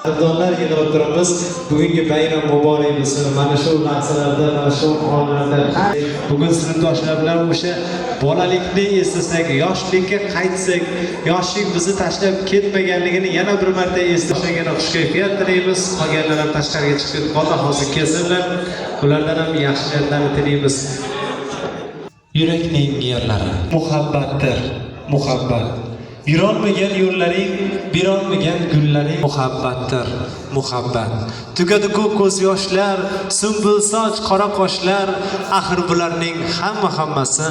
Qadrdonlar yana o'tiramiz. Bugungi bayram muborak bo'lsin. Mana shu lahzalarda, mana shu onlarda bugun sinfdoshlar bilan o'sha bolalikni eslasak, yoshlikka qaytsak, yoshlik bizni tashlab ketmaganligini yana bir marta eslashga xush kayfiyat tilaymiz. Qolganlar ham tashqariga chiqib qoldi, hozir kelsinlar. Ulardan ham yaxshiliklarni tilaymiz. Yurakning yerlari muhabbatdir, muhabbat. Birolmagan yo'llaring, birolmagan gullaring muhabbatdir, muhabbat. Tugadi ko'p ko'z yoshlar, sumbul soch, qora qoshlar, axir bularning hammasi